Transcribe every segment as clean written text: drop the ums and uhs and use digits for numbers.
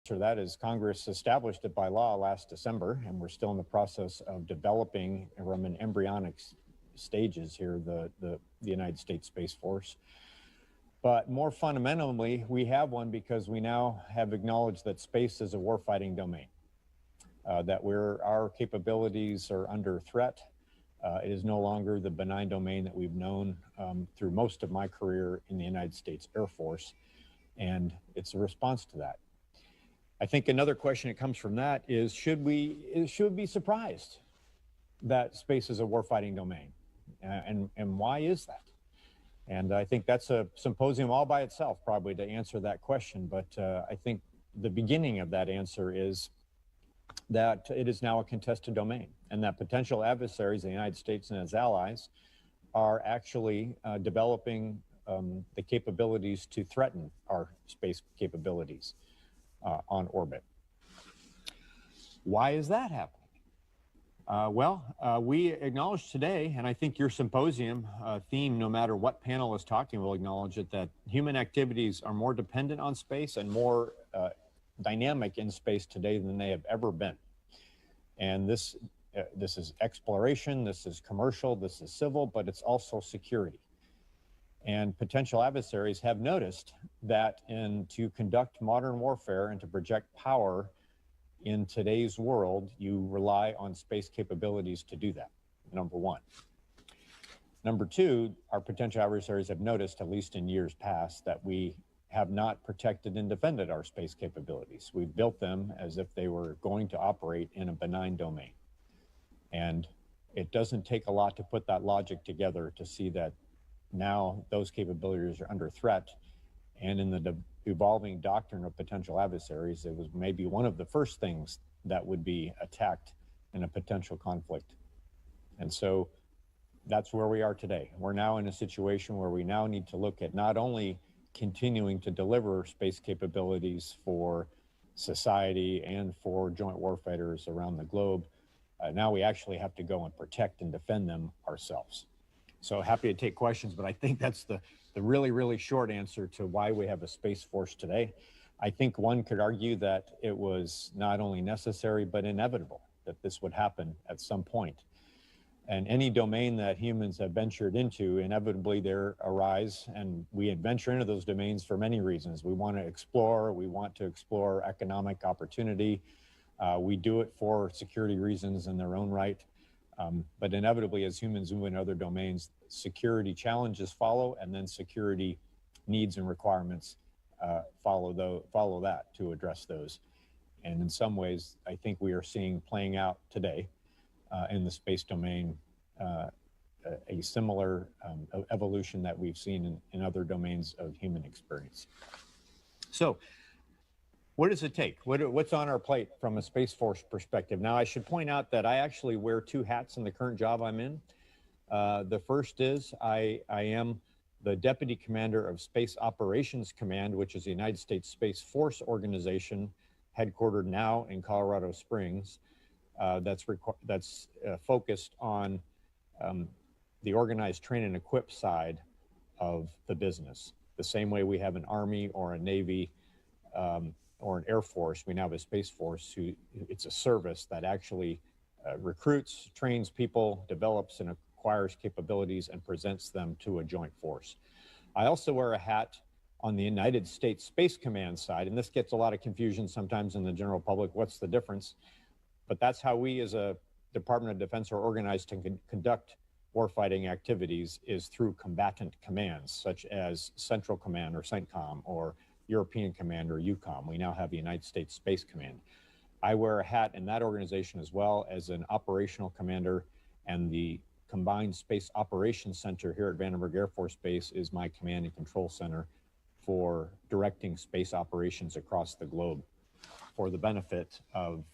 answer that is Congress established it by law last December, and we're still in the process of developing from an embryonic stages here the United States Space Force. But more fundamentally, we have one because we now have acknowledged that space is a warfighting domain, that our capabilities are under threat. It is no longer the benign domain that we've known through most of my career in the United States Air Force, and it's a response to that. I think another question that comes from that is, should we be surprised that space is a warfighting domain? And why is that? And I think that's a symposium all by itself, probably, to answer that question. But I think the beginning of that answer is that it is now a contested domain, and that potential adversaries, the United States and its allies, are actually developing the capabilities to threaten our space capabilities on orbit. Why is that happening? We acknowledge today, and I think your symposium theme, no matter what panel is talking, will acknowledge it, that human activities are more dependent on space and more dynamic in space today than they have ever been. And this is exploration, this is commercial, this is civil, but it's also security. And potential adversaries have noticed that to conduct modern warfare and to project power in today's world, you rely on space capabilities to do that, number one. Number two, our potential adversaries have noticed, at least in years past, that we have not protected and defended our space capabilities. We've built them as if they were going to operate in a benign domain. And it doesn't take a lot to put that logic together to see that now those capabilities are under threat. And in the evolving doctrine of potential adversaries, it was maybe one of the first things that would be attacked in a potential conflict. And so that's where we are today. We're now in a situation where we now need to look at not only continuing to deliver space capabilities for society and for joint warfighters around the globe, now we actually have to go and protect and defend them ourselves. So happy to take questions, but I think that's the really, really short answer to why we have a Space Force today. I think one could argue that it was not only necessary, but inevitable that this would happen at some point. And any domain that humans have ventured into, inevitably there arise, and we venture into those domains for many reasons. We want to explore economic opportunity. We do it for security reasons in their own right. But inevitably, as humans move into other domains, security challenges follow, and then security needs and requirements follow that to address those. And in some ways, I think we are seeing playing out today in the space domain a similar evolution that we've seen in other domains of human experience. So, what does it take? What's on our plate from a Space Force perspective? Now, I should point out that I actually wear two hats in the current job I'm in. The first is I am the Deputy Commander of Space Operations Command, which is the United States Space Force organization headquartered now in Colorado Springs. That's focused on the organized, train, and equip side of the business. The same way we have an Army or a Navy or an Air Force, we now have a Space Force. It's a service that actually recruits, trains people, develops and acquires capabilities, and presents them to a joint force. I also wear a hat on the United States Space Command side, and this gets a lot of confusion sometimes in the general public. What's the difference? But that's how we as a Department of Defense are organized to conduct warfighting activities, is through combatant commands, such as Central Command or CENTCOM, or European Command or EUCOM. We now have the United States Space Command. I wear a hat in that organization as well as an operational commander, and the Combined Space Operations Center here at Vandenberg Air Force Base is my command and control center for directing space operations across the globe for the benefit of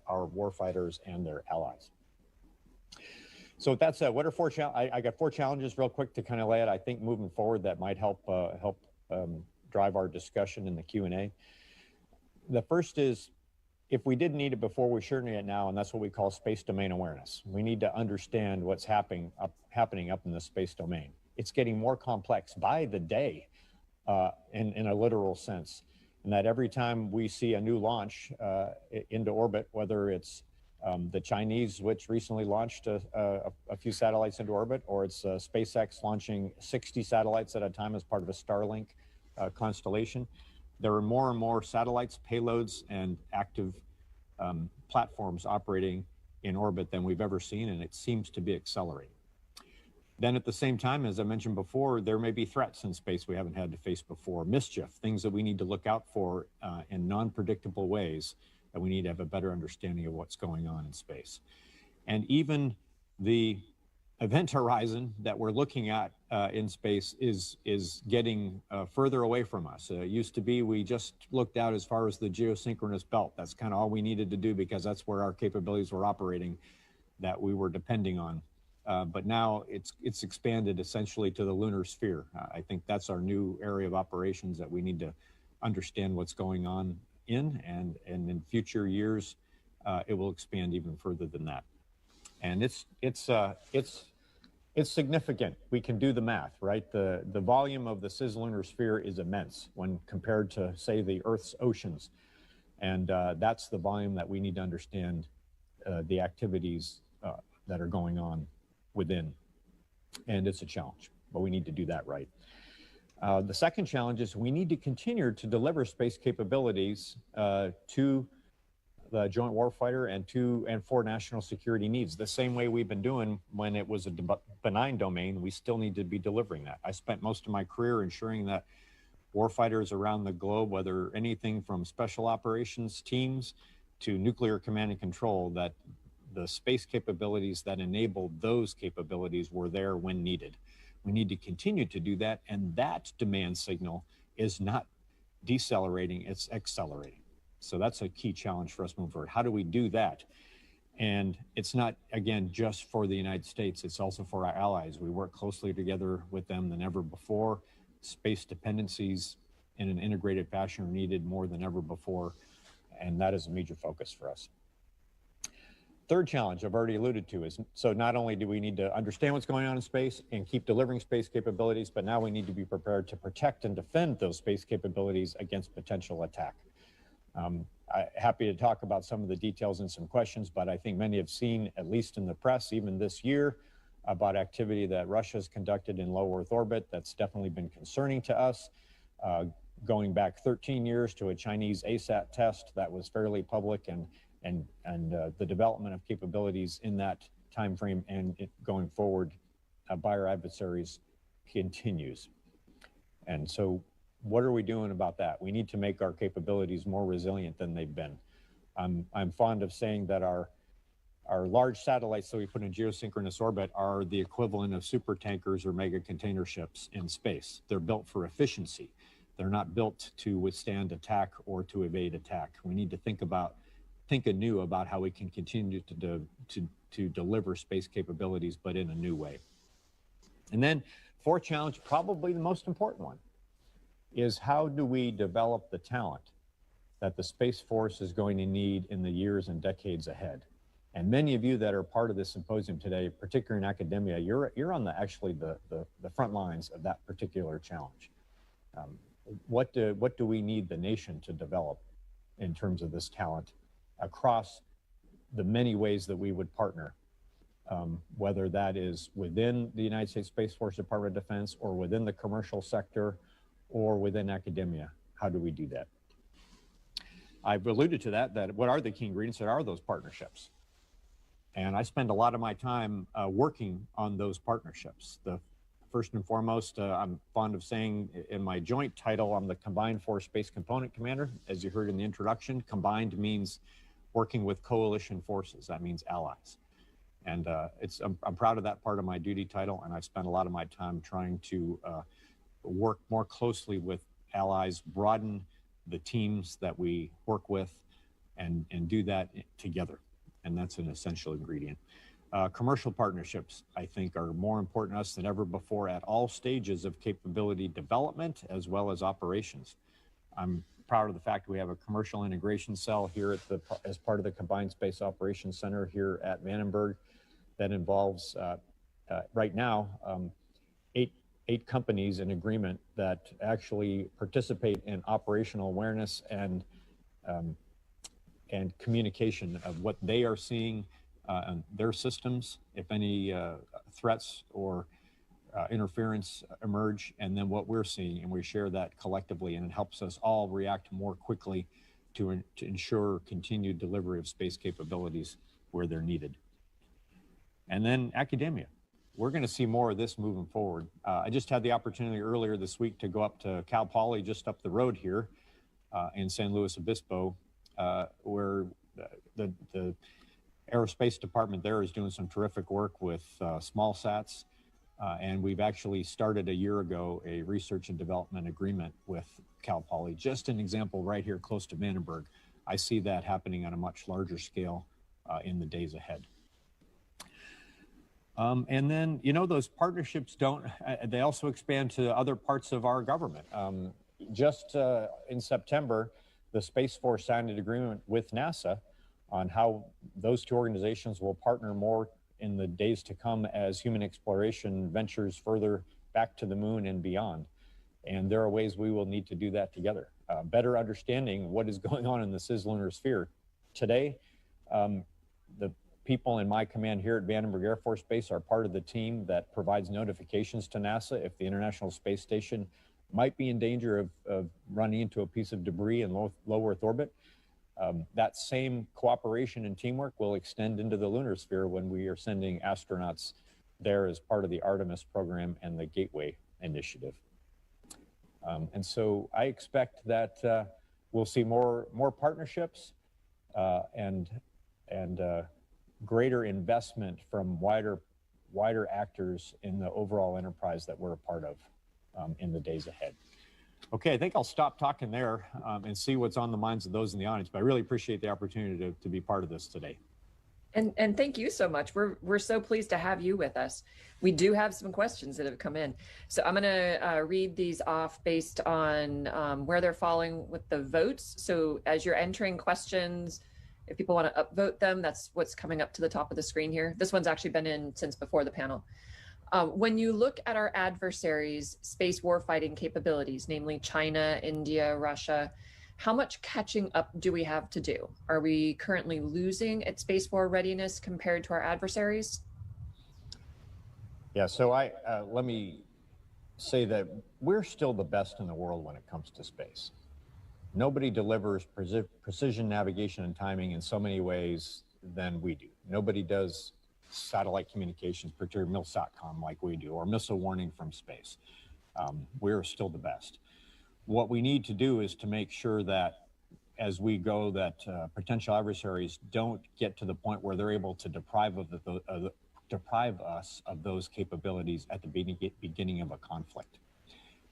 our warfighters and their allies. So with that said, what are four I got four challenges real quick to kind of lay it, I think, moving forward that might help drive our discussion in the Q&A. The first is, if we didn't need it before, we sure need it now, and that's what we call space domain awareness. We need to understand what's happening up in the space domain. It's getting more complex by the day in a literal sense. and that every time we see a new launch into orbit, whether it's the Chinese, which recently launched a few satellites into orbit, or it's SpaceX launching 60 satellites at a time as part of a Starlink constellation, there are more and more satellites, payloads, and active platforms operating in orbit than we've ever seen, and it seems to be accelerating. Then at the same time, as I mentioned before, there may be threats in space we haven't had to face before, mischief, things that we need to look out for in non-predictable ways, that we need to have a better understanding of what's going on in space. And even the event horizon that we're looking at in space is getting further away from us. It used to be we just looked out as far as the geosynchronous belt. That's kind of all we needed to do because that's where our capabilities were operating, that we were depending on. But now it's expanded essentially to the lunar sphere. I think that's our new area of operations that we need to understand what's going on in, and in future years, it will expand even further than that. And it's significant. We can do the math, right? The volume of the cislunar sphere is immense when compared to, say, the Earth's oceans. And that's the volume that we need to understand the activities that are going on within. And it's a challenge, but we need to do that right. The second challenge is we need to continue to deliver space capabilities to the joint warfighter and for national security needs. The same way we've been doing when it was a benign domain, we still need to be delivering that. I spent most of my career ensuring that warfighters around the globe, whether anything from special operations teams to nuclear command and control, that the space capabilities that enabled those capabilities were there when needed. We need to continue to do that, and that demand signal is not decelerating, it's accelerating. So that's a key challenge for us moving forward. How do we do that? And it's not, again, just for the United States, it's also for our allies. We work closely together with them than ever before. Space dependencies in an integrated fashion are needed more than ever before, and that is a major focus for us. Third challenge I've already alluded to is, so not only do we need to understand what's going on in space and keep delivering space capabilities, but now we need to be prepared to protect and defend those space capabilities against potential attack. I'm happy to talk about some of the details and some questions, but I think many have seen, at least in the press, even this year, about activity that Russia's conducted in low Earth orbit. That's definitely been concerning to us. Going back 13 years to a Chinese ASAT test that was fairly public, and the development of capabilities in that time frame and going forward by our adversaries continues. And so what are we doing about that? We need to make our capabilities more resilient than they've been. I'm fond of saying that our large satellites that we put in geosynchronous orbit are the equivalent of super tankers or mega container ships in space. They're built for efficiency. They're not built to withstand attack or to evade attack. We need to think anew about how we can continue to deliver space capabilities, but in a new way. And then fourth challenge, probably the most important one, is how do we develop the talent that the Space Force is going to need in the years and decades ahead? And many of you that are part of this symposium today, particularly in academia, you're on actually the front lines of that particular challenge. What do we need the nation to develop in terms of this talent across the many ways that we would partner, whether that is within the United States Space Force Department of Defense or within the commercial sector or within academia? How do we do that? I've alluded to that what are the key ingredients? That are those partnerships. And I spend a lot of my time working on those partnerships. First and foremost, I'm fond of saying in my joint title, I'm the Combined Force Space Component Commander. As you heard in the introduction, combined means working with coalition forces. That means allies. And I'm proud of that part of my duty title, and I've spent a lot of my time trying to work more closely with allies, broaden the teams that we work with, and do that together. And that's an essential ingredient. Commercial partnerships, I think, are more important to us than ever before at all stages of capability development as well as operations. I'm proud of the fact we have a commercial integration cell here as part of the Combined Space Operations Center here at Vandenberg that involves, right now, 8 8 companies in agreement that actually participate in operational awareness and communication of what they are seeing on their systems, if any threats or interference emerge, and then what we're seeing, and we share that collectively, and it helps us all react more quickly to ensure continued delivery of space capabilities where they're needed. And then academia. We're going to see more of this moving forward. I just had the opportunity earlier this week to go up to Cal Poly, just up the road here in San Luis Obispo, where the aerospace department there is doing some terrific work with small sats. And we've actually started a year ago a research and development agreement with Cal Poly. Just an example right here close to Vandenberg. I see that happening on a much larger scale in the days ahead. And then, you know, those partnerships they also expand to other parts of our government. Just in September, the Space Force signed an agreement with NASA on how those 2 organizations will partner more in the days to come as human exploration ventures further back to the moon and beyond. And there are ways we will need to do that together. Better understanding what is going on in the cislunar sphere. Today, the people in my command here at Vandenberg Air Force Base are part of the team that provides notifications to NASA if the International Space Station might be in danger of running into a piece of debris in low Earth orbit. That same cooperation and teamwork will extend into the lunar sphere when we are sending astronauts there as part of the Artemis program and the Gateway initiative. And so I expect that we'll see more partnerships and greater investment from wider actors in the overall enterprise that we're a part of in the days ahead. Okay, I think I'll stop talking there and see what's on the minds of those in the audience, but I really appreciate the opportunity to be part of this today. And thank you so much. We're so pleased to have you with us. We do have some questions that have come in. So I'm going to read these off based on where they're falling with the votes. So as you're entering questions, if people want to upvote them, that's what's coming up to the top of the screen here. This one's actually been in since before the panel. When you look at our adversaries' space warfighting capabilities, namely China, India, Russia, how much catching up do we have to do? Are we currently losing at space war readiness compared to our adversaries? Yeah, so let me say that we're still the best in the world when it comes to space. Nobody delivers precision navigation and timing in so many ways than we do. Nobody does satellite communications, particularly MILSATCOM, like we do, or missile warning from space. We're still the best. What we need to do is to make sure that as we go, that potential adversaries don't get to the point where they're able to deprive us of those capabilities at the beginning of a conflict.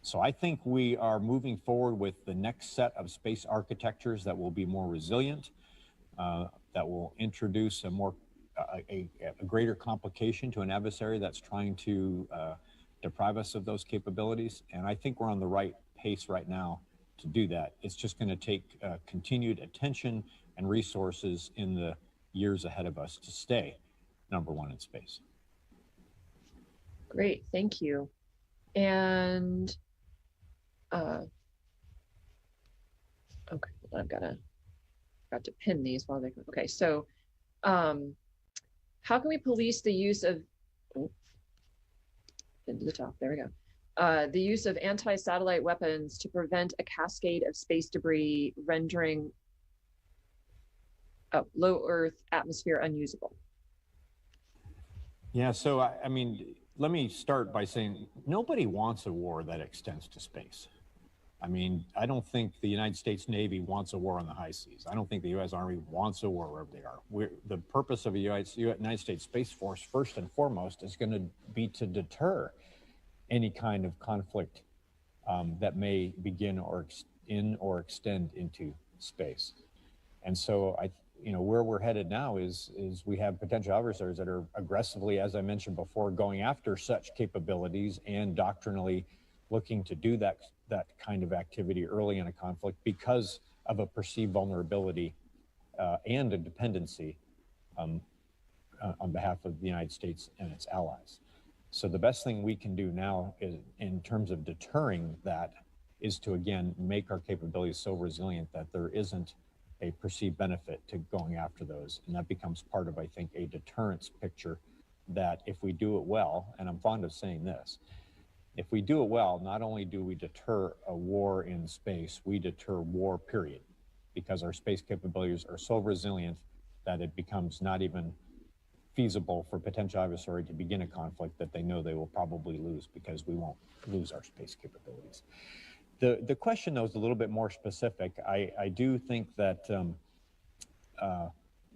So I think we are moving forward with the next set of space architectures that will be more resilient, that will introduce a greater complication to an adversary that's trying to deprive us of those capabilities. And I think we're on the right pace right now to do that. It's just going to take continued attention and resources in the years ahead of us to stay #1 in space. Great, thank you. And okay, I've got to pin these while they, okay, so how can we police the use of, into the top, there we go. The use of anti-satellite weapons to prevent a cascade of space debris rendering low Earth atmosphere unusable? Yeah, so I mean, let me start by saying nobody wants a war that extends to space. I mean, I don't think the United States Navy wants a war on the high seas. I don't think the U.S. Army wants a war wherever they are. The purpose of a United States Space Force, first and foremost, is going to be to deter any kind of conflict that may begin or extend into space. And so where we're headed now is we have potential adversaries that are aggressively, as I mentioned before, going after such capabilities and doctrinally looking to do that kind of activity early in a conflict because of a perceived vulnerability and a dependency on behalf of the United States and its allies. So the best thing we can do now is, in terms of deterring that, is to, again, make our capabilities so resilient that there isn't a perceived benefit to going after those. And that becomes part of, I think, a deterrence picture that if we do it well, and I'm fond of saying this, if we do it well, not only do we deter a war in space, we deter war, period, because our space capabilities are so resilient that it becomes not even feasible for potential adversary to begin a conflict that they know they will probably lose, because we won't lose our space capabilities. The question, though, is a little bit more specific. I do think that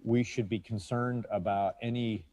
we should be concerned about any